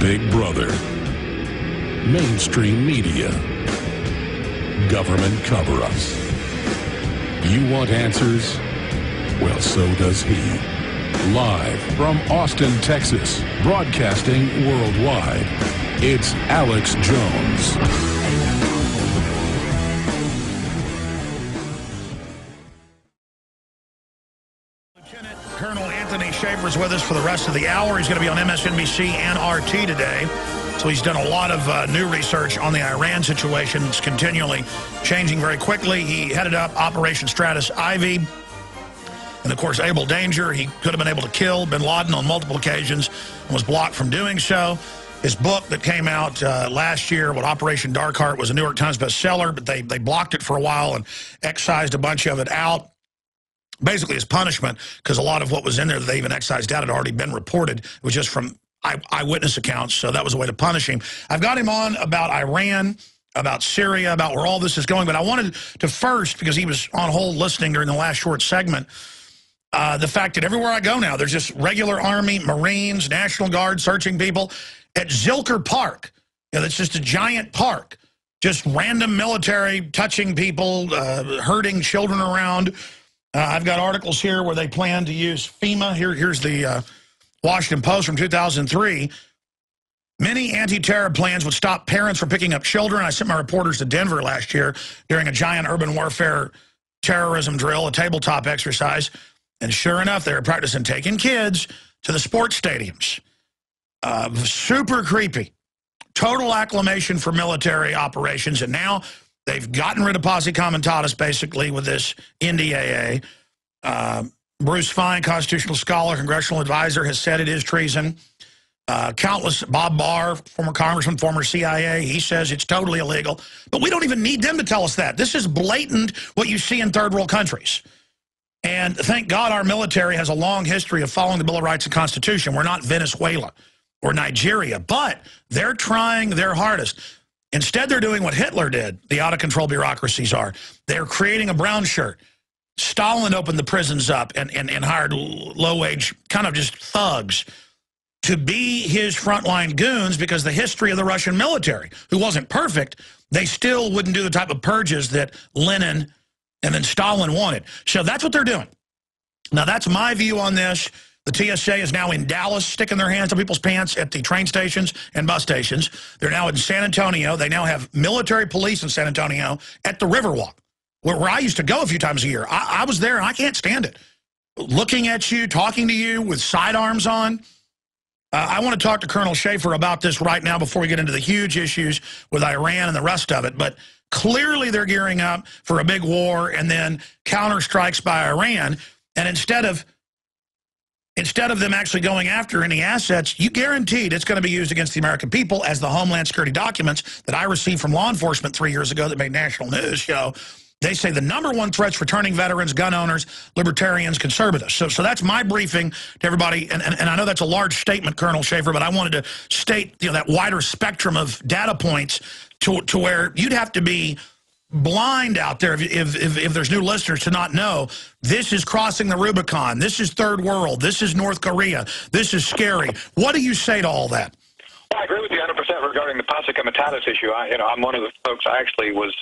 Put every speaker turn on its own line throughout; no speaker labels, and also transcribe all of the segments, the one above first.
Big Brother, mainstream media, government cover-ups. You want answers? Well, so does he. Live from Austin, Texas, broadcasting worldwide, it's Alex Jones.
Lieutenant Colonel Anthony Shaffer is with us for the rest of the hour. He's going to be on MSNBC and RT today. So he's done a lot of new research on the Iran situation. It's continually changing very quickly. He headed up Operation Stratus Ivy. And, of course, Able Danger. He could have been able to kill bin Laden on multiple occasions and was blocked from doing so. His book that came out last year, Operation Dark Heart, was a New York Times bestseller, but they blocked it for a while and excised a bunch of it out. Basically as punishment, because a lot of what was in there that they even excised out had already been reported. It was just from eyewitness accounts, so that was a way to punish him. I've got him on about Iran, about Syria, about where all this is going, but I wanted to first, because he was on hold listening during the last short segment, the fact that everywhere I go now, there's just regular Army, Marines, National Guard searching people. At Zilker Park, that's just a giant park, just random military touching people, herding children around. I've got articles here where they plan to use FEMA. Here's the Washington Post from 2003. Many anti-terror plans would stop parents from picking up children. I sent my reporters to Denver last year during a giant urban warfare terrorism drill, a tabletop exercise. And sure enough, they were practicing taking kids to the sports stadiums. Super creepy. Total acclamation for military operations. And now they've gotten rid of Posse Comitatus, basically, with this NDAA. Bruce Fine, constitutional scholar, congressional advisor, has said it is treason. Countless, Bob Barr, former congressman, former CIA, he says it's totally illegal. But we don't even need them to tell us that. This is blatant what you see in third world countries. And thank God our military has a long history of following the Bill of Rights and Constitution. We're not Venezuela or Nigeria, but they're trying their hardest. Instead, they're doing what Hitler did, the out-of-control bureaucracies are. They're creating a brown shirt. Stalin opened the prisons up and hired low-wage, kind of just thugs, to be his frontline goons, because the history of the Russian military, who wasn't perfect, they still wouldn't do the type of purges that Lenin and then Stalin wanted. So that's what they're doing. Now, that's my view on this. The TSA is now in Dallas, sticking their hands in people's pants at the train stations and bus stations. They're now in San Antonio. They now have military police in San Antonio at the Riverwalk, where I used to go a few times a year. I was there, and I can't stand it. Looking at you, talking to you with sidearms on. I want to talk to Colonel Shaffer about this right now before we get into the huge issues with Iran and the rest of it. But clearly they're gearing up for a big war and then counterstrikes by Iran. And instead of them actually going after any assets, you guaranteed it's going to be used against the American people, as the Homeland Security documents that I received from law enforcement 3 years ago that made national news show. They say the #1 threats: returning veterans, gun owners, libertarians, conservatives. So that's my briefing to everybody. And I know that's a large statement, Colonel Shaffer, but I wanted to state that wider spectrum of data points to where you'd have to be blind out there if there's new listeners to not know this is crossing the Rubicon. This is third world. This is North Korea. This is scary. What do you say to all that?
Well, I agree with you 100% regarding the Posse Comitatus issue. I'm one of the folks. I actually was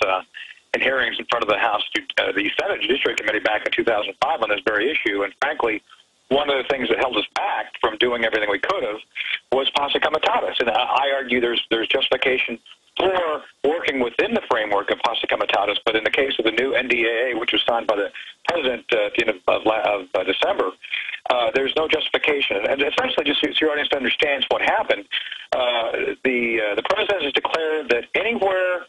in hearings in front of the House, the Senate Judiciary Committee back in 2005 on this very issue, and frankly, one of the things that held us back from doing everything we could have was Posse Comitatus, and I argue there's justification for working within the framework of Posse Comitatus, but in the case of the new NDAA, which was signed by the President at the end of December, there's no justification. And essentially, just so your audience understands what happened, the President has declared that anywhere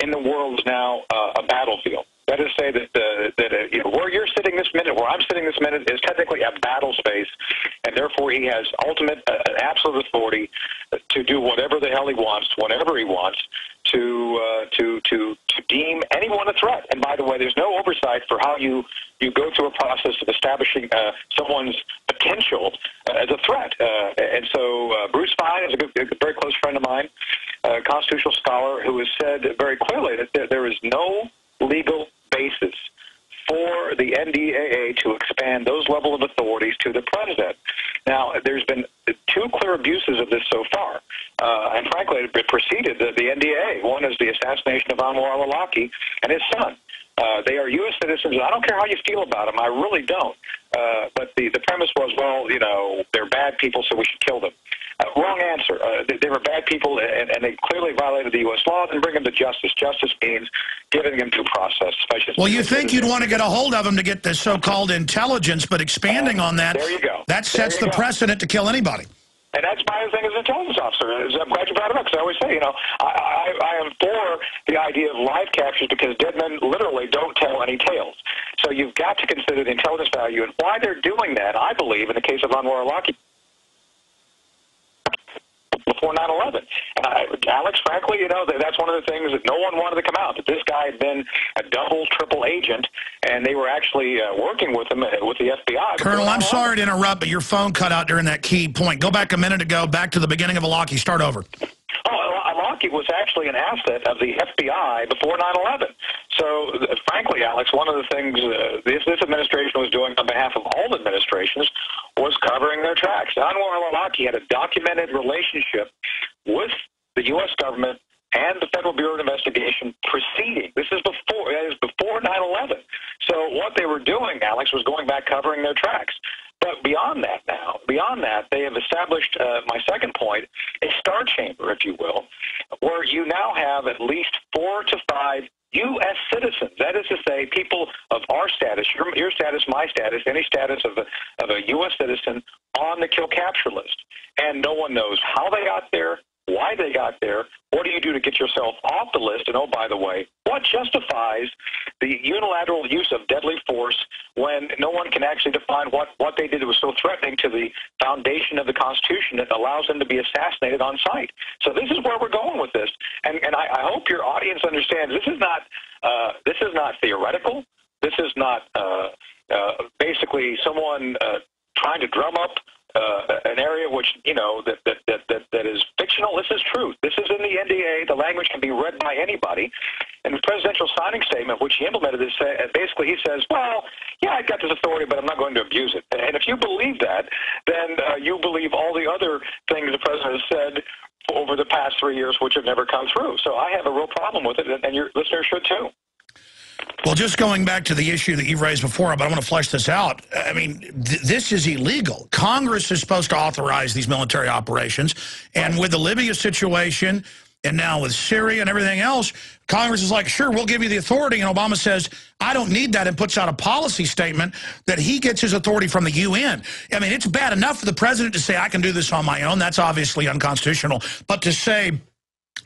in the world is now a battlefield. That is to say that where you're sitting this minute, where I'm sitting this minute, is technically a battle space, and therefore he has ultimate, absolute authority to do whatever the hell he wants, whenever he wants, to deem anyone a threat. And by the way, there's no oversight for how you go through a process of establishing someone's potential as a threat. And so Bruce Fine is a very close friend of mine, a constitutional scholar, who has said very clearly that there is no legal basis for the the NDAA to expand those level of authorities to the president. Now, there's been two clear abuses of this so far, and frankly, it preceded the NDAA. One is the assassination of Anwar al-Awlaki and his son. They are U.S. citizens. I don't care how you feel about them. I really don't. But the premise was, well, you know, they're bad people, so we should kill them. Wrong answer. They were bad people, and they clearly violated the U.S. law, and bring them to justice. Justice means giving them due process.
Well, you think you'd want to get a hold of them to get this so-called intelligence, but expanding on that,
there you go.
That sets the precedent to kill anybody.
And that's my thing as an intelligence officer. I'm glad you brought it up, because I always say, you know, I am for the idea of live captures because dead men literally don't tell any tales. So you've got to consider the intelligence value and why they're doing that. I believe, in the case of Anwar al-Awlaki, before 9/11. And Alex, frankly, you know, that's one of the things that no one wanted to come out, that this guy had been a double, triple agent, and they were actually working with him, with the FBI.
Colonel, I'm sorry to interrupt, but your phone cut out during that key point. Go back a minute ago, back to the beginning of Awlaki. Start over.
Awlaki was actually an asset of the FBI before 9/11. So, frankly, Alex, one of the things this administration was doing on behalf of all administrations was covering their tracks. Anwar al-Awlaki had a documented relationship with the U.S. government and the Federal Bureau of Investigation preceding. That is before 9/11. So what they were doing, Alex, was going back covering their tracks. But beyond that, they have established, my second point, a star chamber, if you will, where you now have at least 4 to 5 U.S. citizens. That is to say, people of our status, your status, my status, any status of a U.S. citizen on the kill capture list. And no one knows how they got there, why they got there, what do you do to get yourself off the list, and oh, by the way, what justifies the unilateral use of deadly force when no one can actually define what they did that was so threatening to the foundation of the Constitution that allows them to be assassinated on sight. So this is where we're going with this, and I hope your audience understands this is not theoretical. This is not basically someone trying to drum up an area which, you know, that is fictional. This is truth. This is in the NDA. The language can be read by anybody. And the presidential signing statement, which he implemented, is basically he says, well, yeah, I got this authority, but I'm not going to abuse it. And if you believe that, then you believe all the other things the president has said over the past 3 years, which have never come through. So I have a real problem with it, and your listeners should too.
Well, just going back to the issue that you've raised before, but I want to flesh this out. I mean, this is illegal. Congress is supposed to authorize these military operations. And with the Libya situation, and now with Syria and everything else, Congress is like, sure, we'll give you the authority. And Obama says, I don't need that, and puts out a policy statement that he gets his authority from the UN. I mean, it's bad enough for the president to say, I can do this on my own. That's obviously unconstitutional. But to say,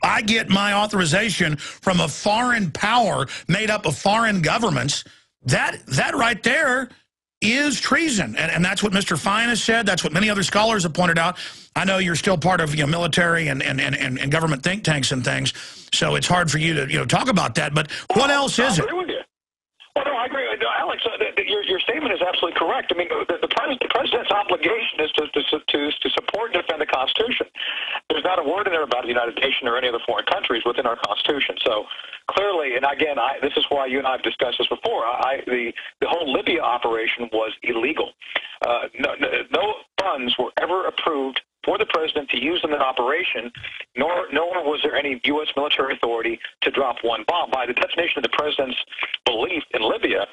I get my authorization from a foreign power made up of foreign governments, that right there is treason. And that's what Mr. Fine has said. That's what many other scholars have pointed out. I know you're still part of military and government think tanks and things, so it's hard for you to talk about that. But what else is it?
Well, no, I agree. No, Alex, your statement is absolutely correct. I mean, the president's obligation is to support and defend the Constitution. There's not a word in there about the United Nations or any other foreign countries within our Constitution. So clearly, and again, this is why you and I have discussed this before, the whole Libya operation was illegal. No funds were ever approved for the president to use in an operation, nor was there any U.S. military authority to drop one bomb. By the definition of the president's belief in Libya,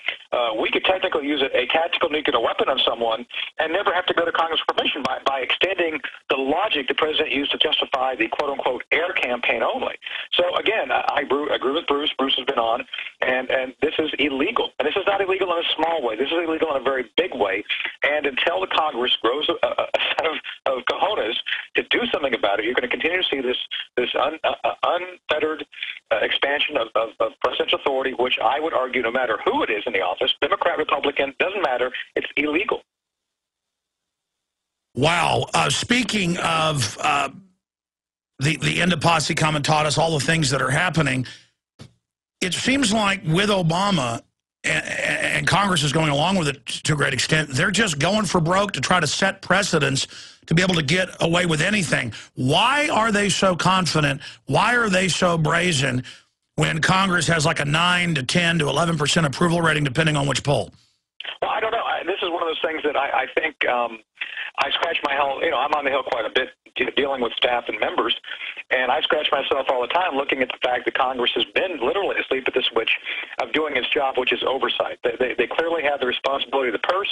we could technically use a tactical nuclear weapon on someone and never have to go to Congress for permission by extending the logic the president used to justify the quote-unquote air campaign only. So, again, I agree with Bruce. Bruce has been on, and this is illegal. And this is not illegal in a small way. This is illegal in a very big way. And until the Congress grows a set of cojones to do something about it, you're going to continue to see this unfettered expansion of presidential authority, which I would argue, no matter who it is in the office, Democrat, Republican, doesn't matter, it's illegal.
Wow. Speaking of the end of posse comitatus, all the things that are happening, it seems like with Obama, and Congress is going along with it to a great extent, they're just going for broke to try to set precedents to be able to get away with anything. Why are they so confident? Why are they so brazen when Congress has like a 9 to 10 to 11% approval rating, depending on which poll?
Well, I don't know. This is one of those things that I think I scratch my head. You know, I'm on the Hill quite a bit dealing with staff and members, and I scratch myself all the time looking at the fact that Congress has been literally asleep at the switch of doing its job, which is oversight. They clearly have the responsibility of the purse.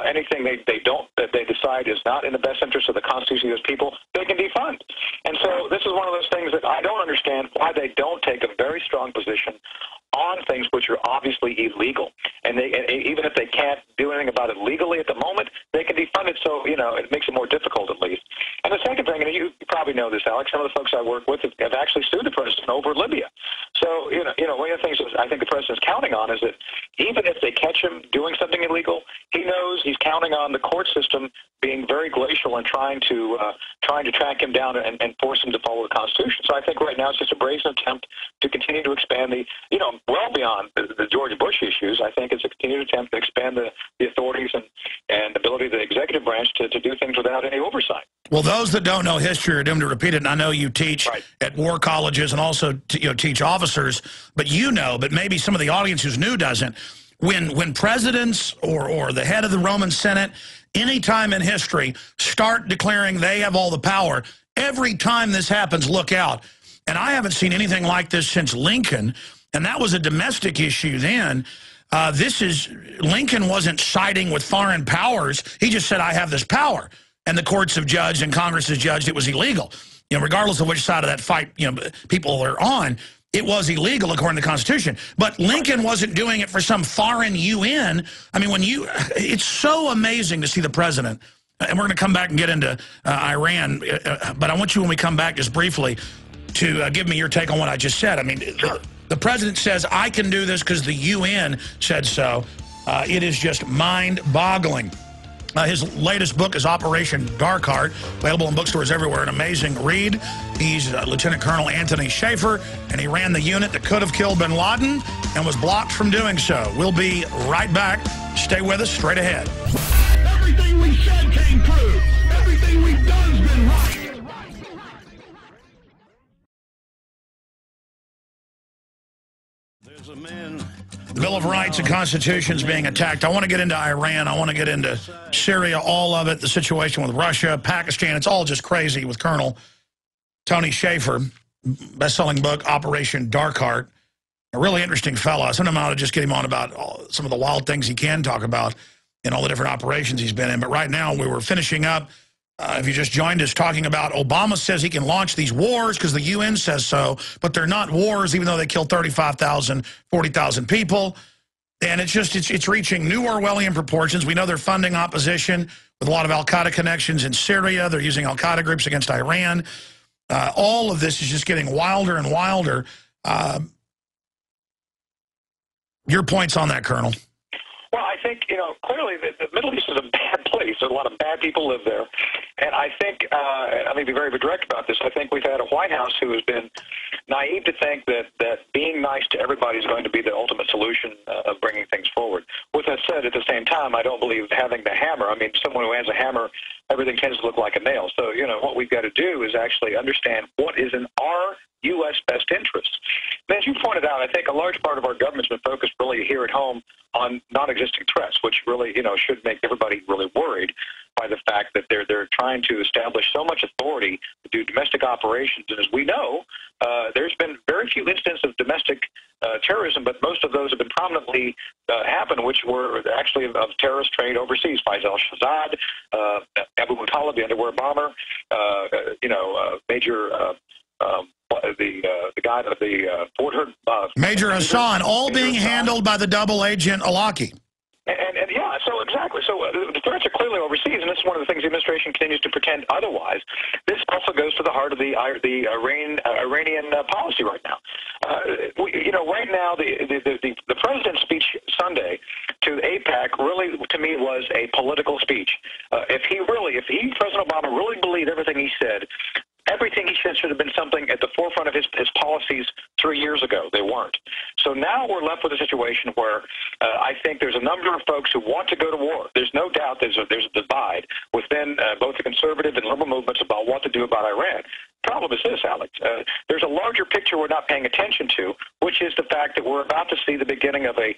Anything they decide is not in the best interest of the Constitution of those people, they can defund. And so this is one of those things that I don't understand why they don't take a very strong position on things which are obviously illegal. And even if they can't do anything about it legally at the moment, they can defund it, so, you know, it makes it more difficult at least. And the second thing, and you probably know this, Alex, some of the folks I work with have actually sued the president over Libya. So, you know, one of the things that I think the president's counting on is that even if they catch him doing something illegal, he knows he's counting on the court system being very glacial and trying to track him down and force him to follow the Constitution. So I think right now it's just a brazen attempt to continue to expand the, you know, well beyond the George Bush issues. I think it's a continued attempt to expand the authorities and ability of the executive branch to do things without any oversight.
Well, those that don't know history are doomed to repeat it, and I know you teach at war colleges and also teach officers, but maybe some of the audience who's new doesn't. When presidents or the head of the Roman Senate, any time in history, start declaring they have all the power, every time this happens, look out. And I haven't seen anything like this since Lincoln, and that was a domestic issue then. Lincoln wasn't siding with foreign powers. He just said, I have this power. And the courts have judged and Congress has judged it was illegal. You know, regardless of which side of that fight, you know, people are on, it was illegal according to the Constitution. But Lincoln wasn't doing it for some foreign UN. I mean, it's so amazing to see the president, and we're going to come back and get into Iran, but I want you, when we come back, just briefly, to give me your take on what I just said. I mean, the president says, I can do this because the UN said so. It is just mind-boggling. His latest book is Operation Dark Heart, available in bookstores everywhere, an amazing read. He's Lieutenant Colonel Anthony Shaffer, and he ran the unit that could have killed bin Laden and was blocked from doing so. We'll be right back. Stay with us, straight ahead.
Everything we said came true. Everything we've done's been right. There's a man.
The Bill of Rights and Constitution is being attacked. I want to get into Iran. I want to get into Syria, all of it, the situation with Russia, Pakistan. It's all just crazy with Colonel Tony Shaffer, best-selling book, Operation Dark Heart. A really interesting fellow. Sometime I ought to just get him on about some of the wild things he can talk about in all the different operations he's been in. But right now, we were finishing up, if you just joined us, talking about Obama says he can launch these wars because the UN says so, but they're not wars, even though they killed 35,000, 40,000 people. And it's reaching new Orwellian proportions. We know they're funding opposition with a lot of al-Qaeda connections in Syria. They're using al-Qaeda groups against Iran. All of this is just getting wilder and wilder. Your points on that, Colonel?
Well, I think, you know, clearly the Middle East is a bad place. There's a lot of bad people live there. And I think, I'm going to be very direct about this, I think we've had a White House who has been naive to think that being nice to everybody is going to be the ultimate solution of bringing things forward. With that said, at the same time, I don't believe having the hammer, I mean, someone who has a hammer, everything tends to look like a nail. So, you know, what we've got to do is actually understand what is in our U.S. best interest. And as you pointed out, I think a large part of our government's been focused really here at home on non-existing threats, which really, you know, should make everybody really worried by the fact that they're trying to establish so much authority to do domestic operations. And as we know, there's been very few instances of domestic terrorism, but most of those have been prominently happened, which were actually of terrorist trade overseas. Faisal Shahzad, Abu Muttalib, the underwear bomber, Major the guy of the Fort Hood.
Major Hassan, all being handled by the double agent Al-Awlaki.
And yeah, so exactly. So the threats are clearly overseas, and this is one of the things the administration continues to pretend otherwise. This also goes to the heart of the Iranian policy right now. Right now the president's speech Sunday to AIPAC really, to me, was a political speech. If President Obama really believed everything he said should have been something at the forefront of his policies 3 years ago. They weren't. So now we're left with a situation where I think there's a number of folks who want to go to war. There's no doubt there's a divide within both the conservative and liberal movements about what to do about Iran. The problem is this, Alex. There's a larger picture we're not paying attention to, which is the fact that we're about to see the beginning of a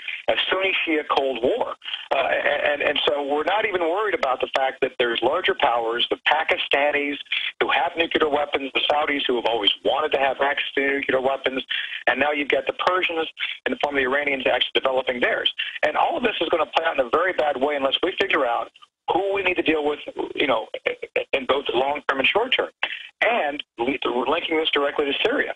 Sunni-Shia Cold War. And so we're not even worried about the fact that there's larger powers, the Pakistanis who have nuclear weapons, the Saudis who have always wanted to have access to nuclear weapons, and now you've got the Persians in the form of the Iranians actually developing theirs. And all of this is going to play out in a very bad way unless we figure out who we need to deal with, you know, in both the long term and short term. And linking this directly to Syria.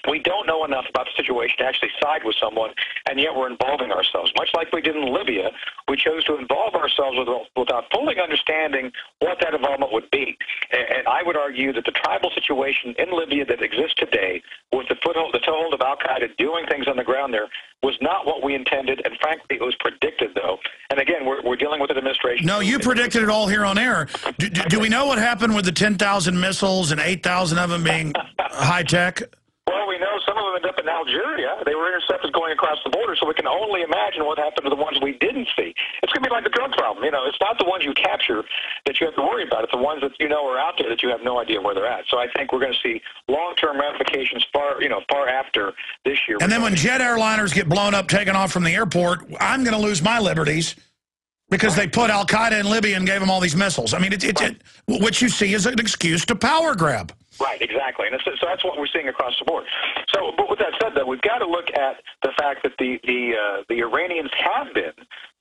We don't know enough about the situation to actually side with someone, and yet we're involving ourselves. Much like we did in Libya, we chose to involve ourselves without fully understanding what that involvement would be. And I would argue that the tribal situation in Libya that exists today, with the toehold of al-Qaeda doing things on the ground there, was not what we intended, and frankly, it was predicted, though. And again, we're dealing with an administration.
No, you predicted it all here on air. Do we know what happened with the 10,000 missiles and 8,000 of them being high-tech?
Well, we know some of them ended up in Algeria. They were intercepted going across the border, so we can only imagine what happened to the ones we didn't see. It's going to be like the drug problem. You know, it's not the ones you capture that you have to worry about. It's the ones that you know are out there that you have no idea where they're at. So I think we're going to see long-term ramifications far after this year.
And then when jet airliners get blown up, taken off from the airport, I'm going to lose my liberties because they put al-Qaeda in Libya and gave them all these missiles. I mean, what you see is an excuse to power grab.
Right, exactly. And so that's what we're seeing across the board. So, but with that said, though, we've got to look at the fact that the Iranians have been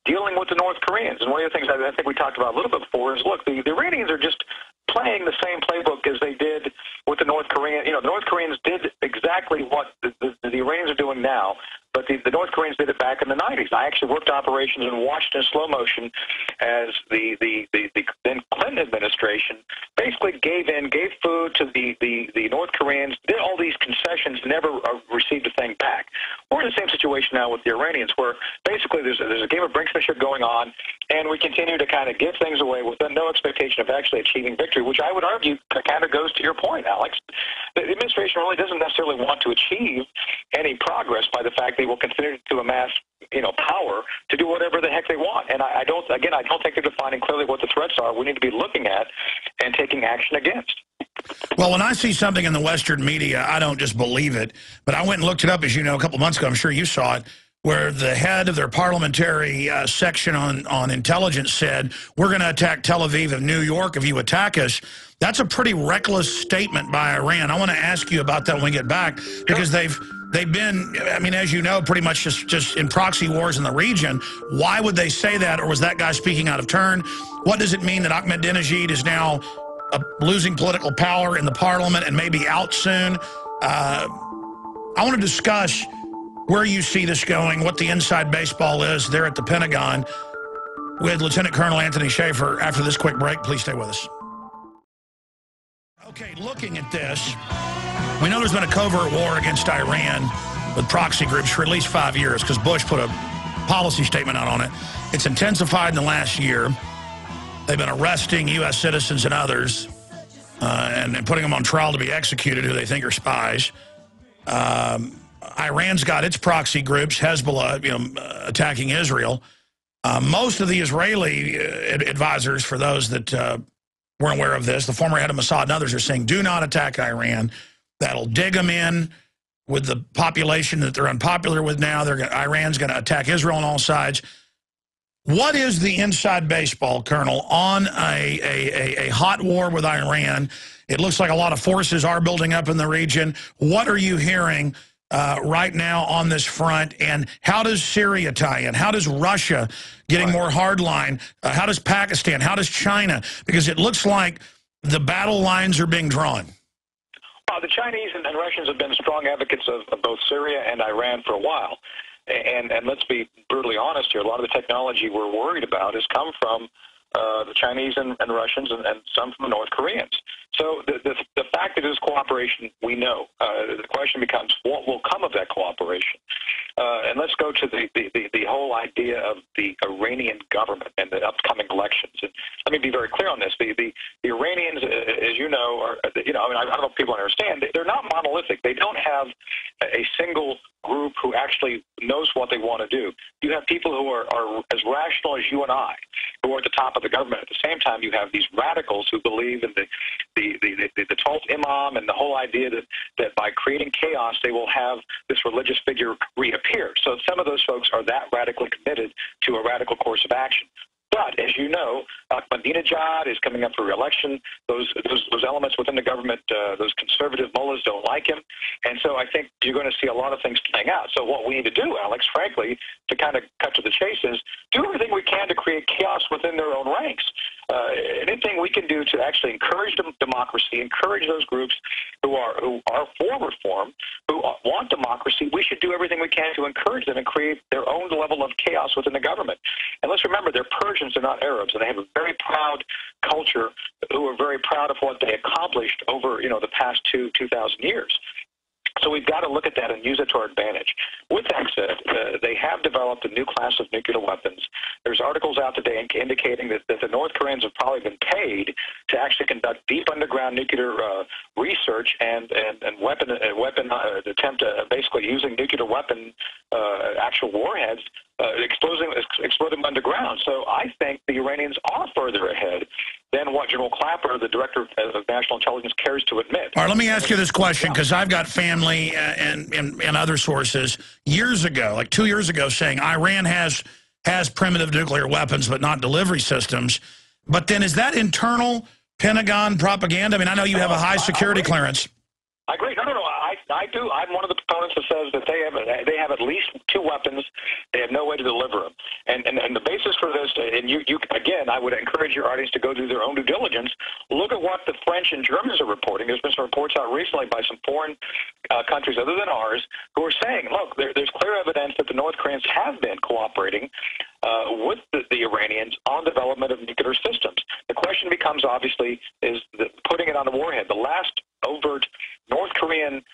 dealing with the North Koreans. And one of the things I think we talked about a little bit before is, look, the Iranians are just playing the same playbook as they did with the North Koreans. You know, the North Koreans did exactly what the Iranians are doing now, but the North Koreans did it back in the 90s. I actually worked operations and watched in slow motion as the then Clinton administration basically gave food to the North Koreans, did all these concessions, never received a thing back. We're in the same situation now with the Iranians, where basically there's a game of brinksmanship going on, and we continue to kind of give things away with no expectation of actually achieving victory, which I would argue kind of goes to your point, Alex. The administration really doesn't necessarily want to achieve any progress by the fact they will continue to amass, power to do whatever the heck they want. And I don't think they're defining clearly what the threats are we need to be looking at and taking action against.
Well, when I see something in the Western media, I don't just believe it. But I went and looked it up, as you know, a couple months ago. I'm sure you saw it, where the head of their parliamentary section on intelligence said, we're going to attack Tel Aviv and New York if you attack us. That's a pretty reckless statement by Iran. I want to ask you about that when we get back, because they've been, I mean, as you know, pretty much just in proxy wars in the region. Why would they say that, or was that guy speaking out of turn? What does it mean that Ahmadinejad is now losing political power in the parliament and maybe out soon? I want to discuss where you see this going, what the inside baseball is there at the Pentagon with Lieutenant Colonel Anthony Shaffer after this quick break. Please stay with us. Okay, looking at this, we know there's been a covert war against Iran with proxy groups for at least 5 years, because Bush put a policy statement out on it. It's intensified in the last year. They've been arresting U.S. citizens and others and putting them on trial to be executed who they think are spies. Iran's got its proxy groups, Hezbollah, attacking Israel. Most of the Israeli advisors, for those that weren't aware of this, the former head of Mossad and others are saying, do not attack Iran. That'll dig them in with the population that they're unpopular with now. Iran's going to attack Israel on all sides. What is the inside baseball, Colonel, on a hot war with Iran? It looks like a lot of forces are building up in the region. What are you hearing right now on this front, and how does Syria tie in? How does Russia getting more hardline? How does Pakistan? How does China? Because it looks like the battle lines are being drawn.
The Chinese and Russians have been strong advocates of both Syria and Iran for a while. And let's be brutally honest here, a lot of the technology we're worried about has come from the Chinese and Russians and some from the North Koreans. So the fact that it is cooperation, we know. The question becomes, what will come of that cooperation? And let's go to the whole idea of the Iranian government and the upcoming elections. And let me be very clear on this. The Iranians, as you know, are, I don't know if people understand, they're not monolithic. They don't have a single group who actually knows what they want to do. You have people who are as rational as you and I, who are at the top of the government. At the same time, you have these radicals who believe in the 12th Imam and the whole idea that by creating chaos, they will have this religious figure reappear. So some of those folks are that radically committed to a radical course of action. But as you know, Ahmadinejad is coming up for re-election. Those elements within the government, those conservative mullahs don't like him. And so I think you're going to see a lot of things playing out. So what we need to do, Alex, frankly, to kind of cut to the chase is do everything we can to create chaos within their own ranks. Anything we can do to actually encourage democracy, encourage those groups who are for reform, who want democracy, we should do everything we can to encourage them and create their own level of chaos within the government. And let's remember, they're Persians, they're not Arabs, and they have a very proud culture who are very proud of what they accomplished over, the past 2,000 years. So we've got to look at that and use it to our advantage. With that said, they have developed a new class of nuclear weapons. There's articles out today indicating that the North Koreans have probably been paid to actually conduct deep underground nuclear research and weapon attempt basically using nuclear weapon actual warheads, explode them underground. So I think the Iranians are further ahead than what General Clapper, the Director of National Intelligence, cares to admit.
All right, let me ask you this question, because I've got family and other sources years ago, like 2 years ago, saying Iran has primitive nuclear weapons but not delivery systems. But then is that internal Pentagon propaganda? I mean, I know you have a high security clearance.
I agree. No. I do. I'm one of the proponents that says that they have at least 2 weapons. They have no way to deliver them. And the basis for this, and you again, I would encourage your audience to go do their own due diligence. Look at what the French and Germans are reporting. There's been some reports out recently by some foreign countries other than ours who are saying, look, there's clear evidence that the North Koreans have been cooperating with the Iranians on development of nuclear systems. The question becomes, obviously, is putting it on the warhead. The last overt North Korean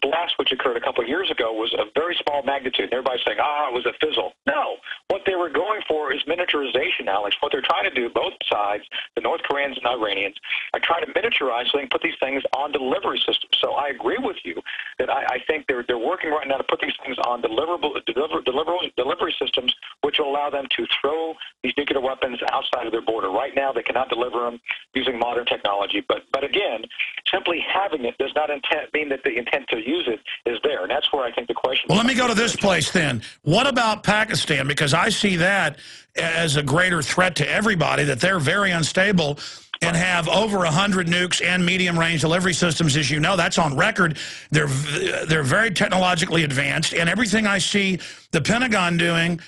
blast, which occurred a couple of years ago, was of very small magnitude. Everybody's saying, it was a fizzle. No. What they were going for is miniaturization, Alex. What they're trying to do, both sides, the North Koreans and Iranians, are trying to miniaturize so they can put these things on delivery systems. So I agree with you that I think they're working right now to put these things on delivery systems, which will allow them to throw these nuclear weapons outside of their border. Right now, they cannot deliver them using modern technology. But again, simply having it does not mean that the intent to use it is there. And that's where I think the question...
Well, let me go to this place then. What about Pakistan? Because I see that as a greater threat to everybody, that they're very unstable and have over 100 nukes and medium-range delivery systems, as you know. That's on record. They're very technologically advanced, and everything I see the Pentagon doing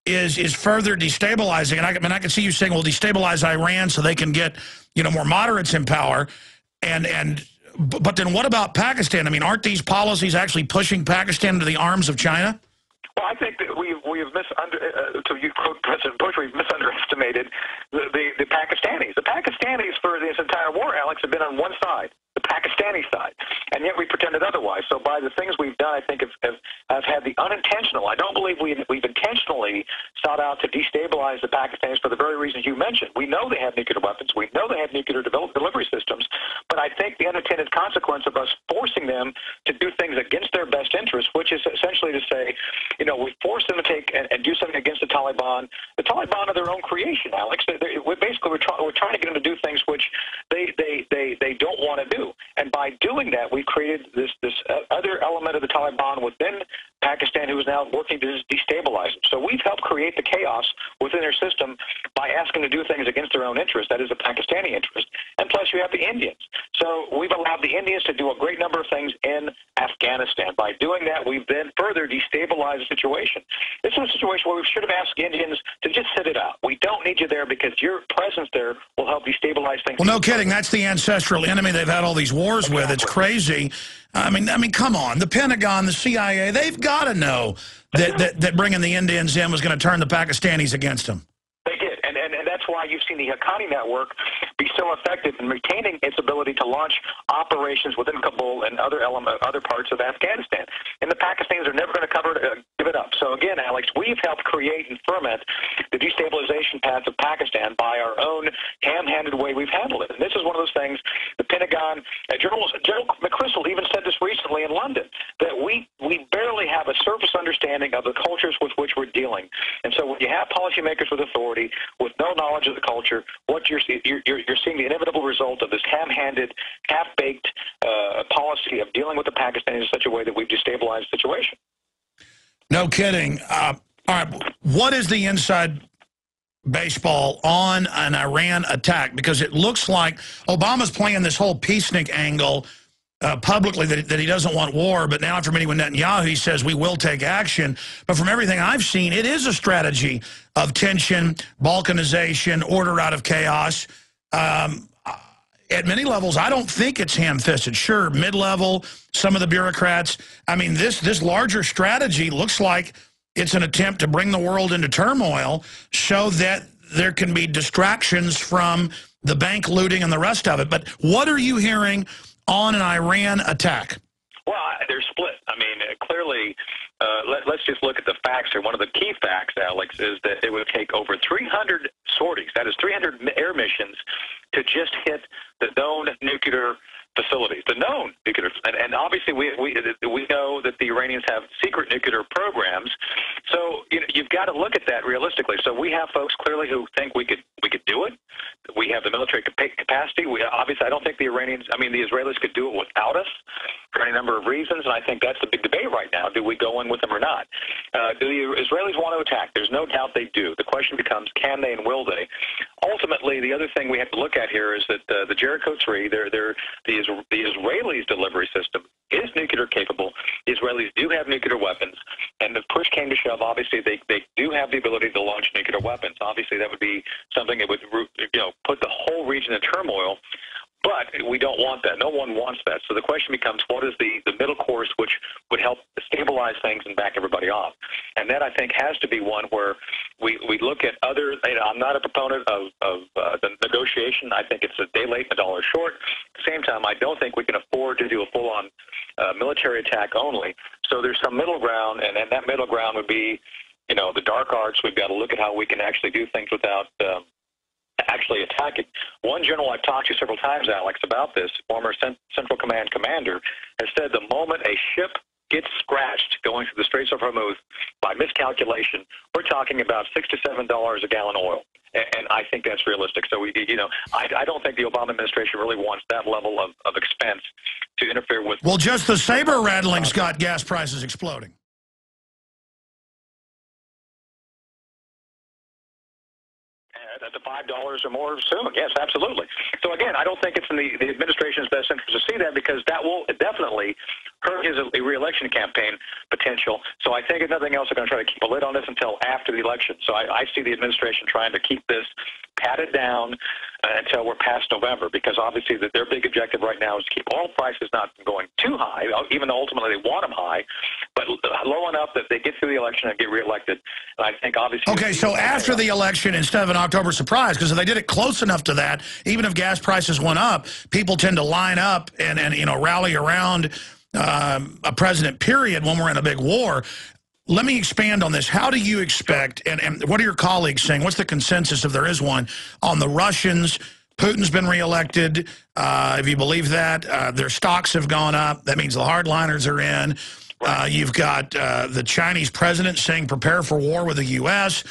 is further destabilizing. And I can see you saying, well, destabilize Iran so they can get, more moderates in power. But then what about Pakistan? I mean, aren't these policies actually pushing Pakistan into the arms of China?
Well, I think that we have to you quote President Bush, we've misunderestimated the Pakistanis. The Pakistanis for this entire war, Alex, have been on one side, the Pakistani side, and yet we pretended otherwise. So by the things we've done, I think have had the unintentional. I don't believe we've intentionally sought out to destabilize the Pakistanis for the very reasons you mentioned. We know they have nuclear weapons. We know they have nuclear delivery systems. But I think the unintended consequence of us forcing them to do things against their best interest, which is essentially to say, we force them to take and do something against the Taliban. The Taliban are their own creation, Alex. We're trying to get them to do things which they don't want to do. And by doing that, we've created this other element of the Taliban within Pakistan who is now working to destabilize them. So we've helped create the chaos within their system by asking them to do things against their own interest. That is a Pakistani interest. And plus you have the Indians. So we've allowed the Indians to do a great number of things in Afghanistan. By doing that, we've then further destabilized the situation. This is a situation where we should have asked the Indians to just sit it out. We don't need you there because your presence there will help destabilize things.
Well, no kidding. That's the ancestral enemy they've had all these wars with. It's crazy. I mean, come on. The Pentagon, the CIA, they've got to know that bringing the Indians in was going to turn the Pakistanis against them.
They did, and that's why you've seen the Haqqani network be so effective in retaining its ability to launch operations within Kabul and other parts of Afghanistan. And the Pakistanis are never going to give it up. So again, Alex, we've helped create and ferment the destabilization path of Pakistan by our own ham-handed way we've handled it. And this is one of those things the Pentagon, General McChrystal even said this recently in London, that we barely have a surface understanding of the cultures with which we're dealing. And so when you have policymakers with authority, with no knowledge of the culture. What you're seeing the inevitable result of this ham-handed, half-baked policy of dealing with the Pakistanis in such a way that we've destabilized the situation.
No kidding. All right, what is the inside baseball on an Iran attack? Because it looks like Obama's playing this whole peacenik angle publicly that he doesn't want war, but now after meeting with Netanyahu, he says we will take action. But from everything I've seen, it is a strategy of tension, balkanization, order out of chaos. At many levels, I don't think it's ham-fisted. Sure, mid-level, some of the bureaucrats. I mean, this larger strategy looks like it's an attempt to bring the world into turmoil so that there can be distractions from the bank looting and the rest of it. But what are you hearing on an Iran attack?
Well, they're split. I mean, clearly, let's just look at the facts here. One of the key facts, Alex, is that it would take over 300 sorties, that is 300 air missions, to just hit the known nuclear facilities, the known nuclear, and obviously we know that the Iranians have secret nuclear programs. So you've got to look at that realistically. So we have folks clearly who think we could do it. We have the military capacity. Obviously, I don't think the Israelis could do it without us for any number of reasons, and I think that's the big debate right now. Do we go in with them or not? Do the Israelis want to attack? There's no doubt they do. The question becomes, can they and will they? Ultimately, the other thing we have to look at here is that the Jericho 3, the Israelis' delivery system is nuclear capable. The Israelis do have nuclear weapons, and if push came to shove, obviously they do have the ability to launch nuclear weapons. Obviously, that would be something that would put the whole region in turmoil. But we don't want that. No one wants that. So the question becomes, what is the middle course which would help stabilize things and back everybody off? And that, I think, has to be one where we look at other, I'm not a proponent of the negotiation. I think it's a day late and a dollar short. At the same time, I don't think we can afford to do a full-on military attack only. So there's some middle ground, and that middle ground would be, the dark arts. We've got to look at how we can actually do things without actually attacking. One general I've talked to several times, Alex, about this, former Central Command commander, has said the moment a ship gets scratched going through the Straits of Hormuz by miscalculation, we're talking about $6 to $7 a gallon oil. And I think that's realistic. So, I don't think the Obama administration really wants that level of expense to interfere with.
Well, just the saber rattling's got gas prices exploding.
At the $5 or more soon. Yes, absolutely. So again, I don't think it's in the administration's best interest to see that, because that will definitely hurt his re-election campaign potential. So I think if nothing else, they're going to try to keep a lid on this until after the election. So I see the administration trying to keep this patted down until we're past November, because obviously their big objective right now is to keep oil prices not going too high, even though ultimately they want them high, but low enough that they get through the election and get reelected. And I think obviously...
Okay, so after the election, instead of an October surprise, because if they did it close enough to that, even if gas prices went up, people tend to line up and rally around a president, period, when we're in a big war. Let me expand on this. How do you expect, and what are your colleagues saying? What's the consensus, if there is one, on the Russians? Putin's been reelected. If you believe that, their stocks have gone up. That means the hardliners are in. You've got the Chinese president saying prepare for war with the U.S.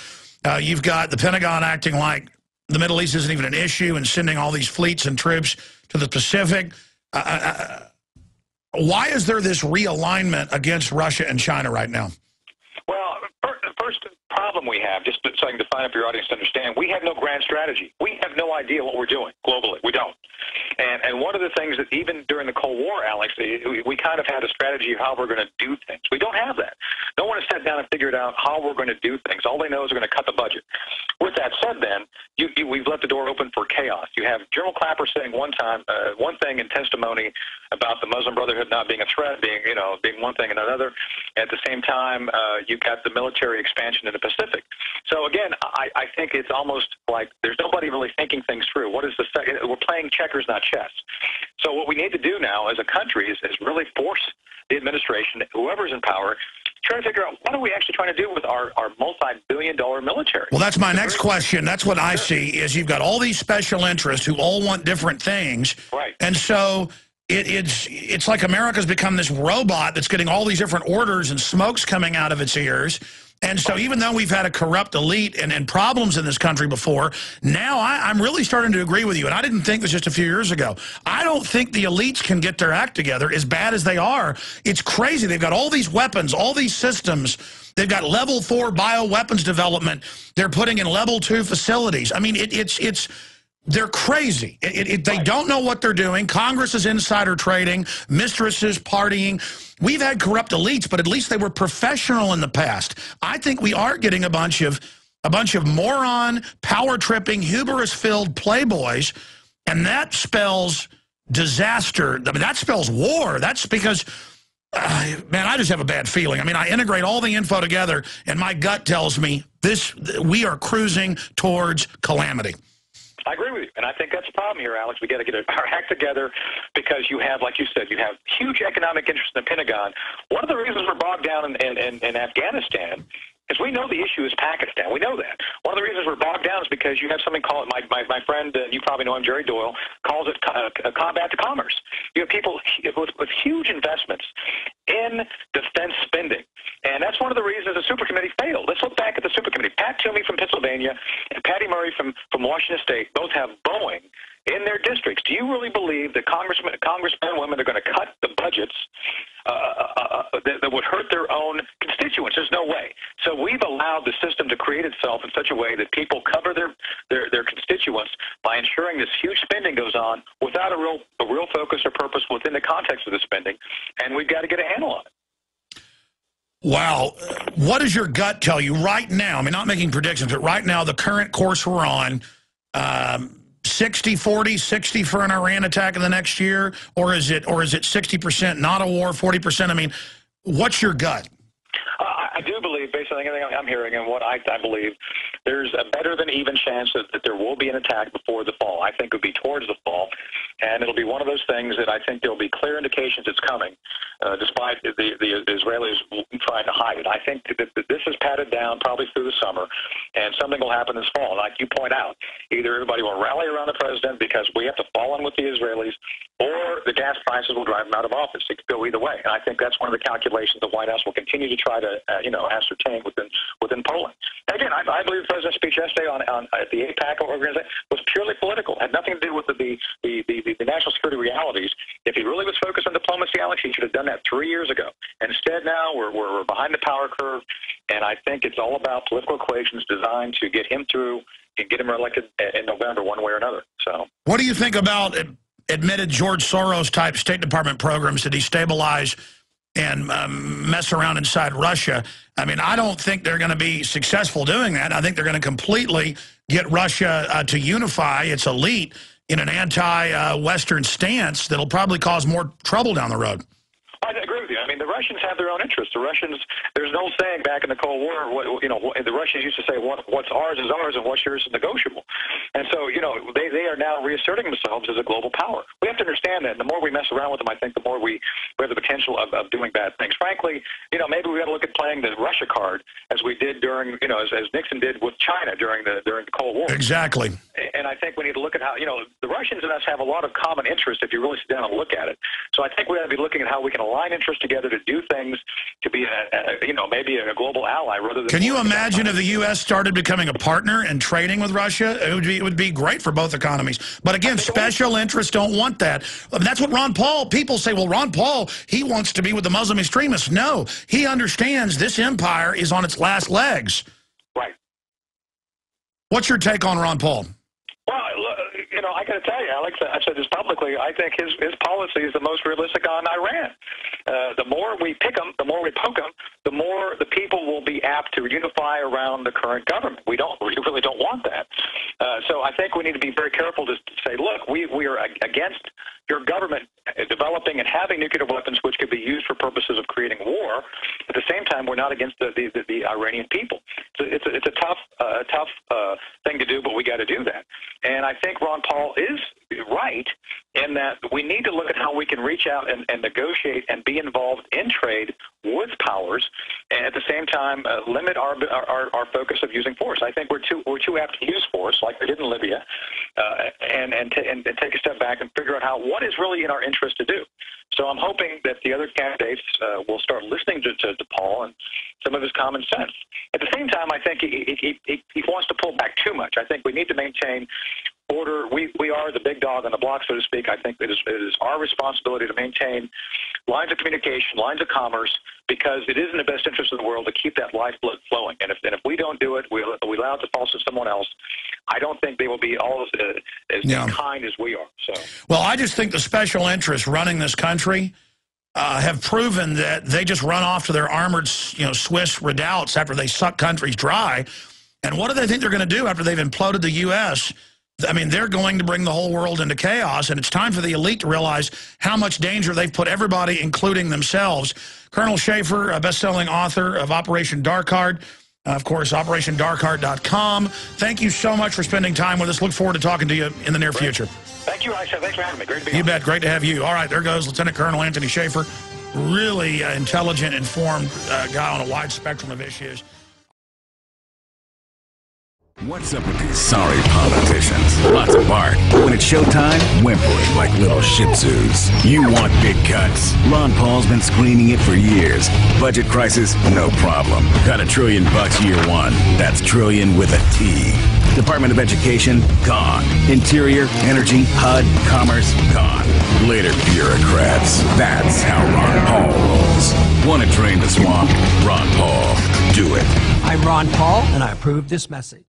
You've got the Pentagon acting like the Middle East isn't even an issue and sending all these fleets and troops to the Pacific. Why is there this realignment against Russia and China right now?
Well, the first problem we have, just so I can define it for your audience to understand, we have no grand strategy. We have no idea what we're doing globally. We don't. And one of the things that even during the Cold War, Alex, we kind of had a strategy of how we're going to do things. We don't have that. No one has sat down and figured out how we're going to do things. All they know is we're going to cut the budget. With that said, then, we've left the door open for chaos. You have General Clapper saying one thing in testimony about the Muslim Brotherhood not being a threat, being one thing and another. At the same time, you've got the military expansion in the Pacific. So again, I think it's almost like there's nobody really thinking things through. What is we're playing checkers, not chess. So what we need to do now as a country is really force the administration, whoever's in power, trying to figure out what are we actually trying to do with our multi-billion-dollar military.
Well, that's my next question. That's what I see, is you've got all these special interests who all want different things.
Right.
And so it's like America's become this robot that's getting all these different orders and smoke's coming out of its ears. And so even though we've had a corrupt elite and problems in this country before, now I'm really starting to agree with you. And I didn't think this just a few years ago. I don't think the elites can get their act together as bad as they are. It's crazy. They've got all these weapons, all these systems. They've got level 4 bioweapons development. They're putting in level 2 facilities. I mean, they're crazy. They don't know what they're doing. Congress is insider trading, mistresses partying. We've had corrupt elites, but at least they were professional in the past. I think we are getting a bunch of moron, power-tripping, hubris-filled playboys, and that spells disaster. I mean, that spells war. That's because, man, I just have a bad feeling. I mean, I integrate all the info together, and my gut tells me we are cruising towards calamity.
I agree with you, and I think that's the problem here, Alex. We got to get our act together because you have, like you said, you have huge economic interest in the Pentagon. One of the reasons we're bogged down in Afghanistan is we know the issue is Pakistan. We know that. One of the reasons we're bogged down is because you have something called, my friend, you probably know him, Jerry Doyle, calls it combat to commerce. You have people with huge investments in defense spending. And that's one of the reasons the super committee failed. Let's look back at the super committee. Pat Toomey from Pennsylvania and Patty Murray from Washington State both have Boeing in their districts. Do you really believe that congressmen and women are going to cut the budgets that would hurt their own constituents? There's no way. So we've allowed the system to create itself in such a way that people cover their constituents by ensuring this huge spending goes on without a real focus or purpose within the context of the spending, and we've got to get a handle on it.
Wow. What does your gut tell you right now? I mean, not making predictions, but right now, the current course we're on, 60-40, 60 for an Iran attack in the next year, or is it 60% not a war, 40%? I mean, what's your gut?
I do believe, based on everything I'm hearing and what I believe, there's a better than even chance that there will be an attack before the fall. I think it would be towards the fall, and it'll be one of those things that I think there'll be clear indications it's coming, despite the Israelis trying to hide it. I think that this is padded down probably through the summer, and something will happen this fall. Like you point out, either everybody will rally around the president because we have to fall in with the Israelis, or the gas prices will drive them out of office. It could go either way, and I think that's one of the calculations the White House will continue to try to ascertain within Poland. And again, I believe the president's speech yesterday at the AIPAC organization was purely political. Had nothing to do with the national security realities. If he really was focused on diplomacy, Alex, he should have done that 3 years ago. And instead, now we're behind the power curve, and I think it's all about political equations designed to get him through and get him elected in November, one way or another. So,
what do you think about admitted George Soros-type State Department programs to destabilize and mess around inside Russia? I mean, I don't think they're going to be successful doing that. I think they're going to completely get Russia to unify its elite in an anti-Western stance that'll probably cause more trouble down the road.
I agree with you. I mean, the Russians have their own interests. The Russians, there's an old saying back in the Cold War, the Russians used to say, what's ours is ours and what's yours is negotiable. And so, they are now reasserting themselves as a global power. We have to understand that. And the more we mess around with them, I think the more we have the potential of doing bad things. Frankly, maybe we got to look at playing the Russia card as we did during, as Nixon did with China during the Cold War.
Exactly.
And I think we need to look at how, the Russians and us have a lot of common interests if you really sit down and look at it. So I think we ought to be looking at how we can align interests together to do things to be maybe a global ally rather than.
Can you imagine if the U.S. started becoming a partner and trading with Russia? It would be great for both economies. But again, special interests don't want that. I mean, that's what Ron Paul. People say, well, Ron Paul, he wants to be with the Muslim extremists. No, he understands this empire is on its last legs.
Right.
What's your take on Ron Paul?
Well, I got to tell you, Alex, I've said this publicly, I think his policy is the most realistic on Iran. The more we pick them, the more we poke them, the more the people will be apt to unify around the current government. We really don't want that. So I think we need to be very careful to say, look, we are against your government developing and having nuclear weapons which could be used for purposes of creating war. At the same time, we're not against the Iranian people. So it's a tough thing to do, but we got to do that. And I think Ron Paul is right in that we need to look at how we can reach out and negotiate and be involved in trade with powers, and at the same time limit our focus of using force. I think we're too apt to use force, like we did in Libya, and take a step back and figure out what is really in our interest to do. So I'm hoping that the other candidates will start listening to Paul and some of his common sense. At the same time, I think he wants to pull back too much. I think we need to maintain order. We are the big dog on the block, so to speak. I think it is our responsibility to maintain lines of communication, lines of commerce, because it is in the best interest of the world to keep that lifeblood flowing. And if we don't do it, we allow it to fall to someone else, I don't think they will be all as kind as we are. So,
well, I just think the special interests running this country have proven that they just run off to their armored, Swiss redoubts after they suck countries dry. And what do they think they're going to do after they've imploded the U.S.? I mean, they're going to bring the whole world into chaos, and it's time for the elite to realize how much danger they've put everybody, including themselves. Colonel Shaffer, a best-selling author of Operation Dark Heart, of course, OperationDarkHeart.com. Thank you so much for spending time with us. Look forward to talking to you in the near future.
Thank you, Aisha. Thanks for having me. Great to be on.
You bet. Great to have you. All right, there goes Lieutenant Colonel Anthony Shaffer. Really intelligent, informed guy on a wide spectrum of issues.
What's up with these sorry politicians? Lots of bark. When it's showtime, whimpering like little shih tzus. You want big cuts. Ron Paul's been screaming it for years. Budget crisis? No problem. Got $1 trillion year one. That's trillion with a T. Department of Education? Gone. Interior, Energy, HUD, Commerce? Gone. Later, bureaucrats. That's how Ron Paul rolls. Want to drain the swamp? Ron Paul. Do it.
I'm Ron Paul, and I approve this message.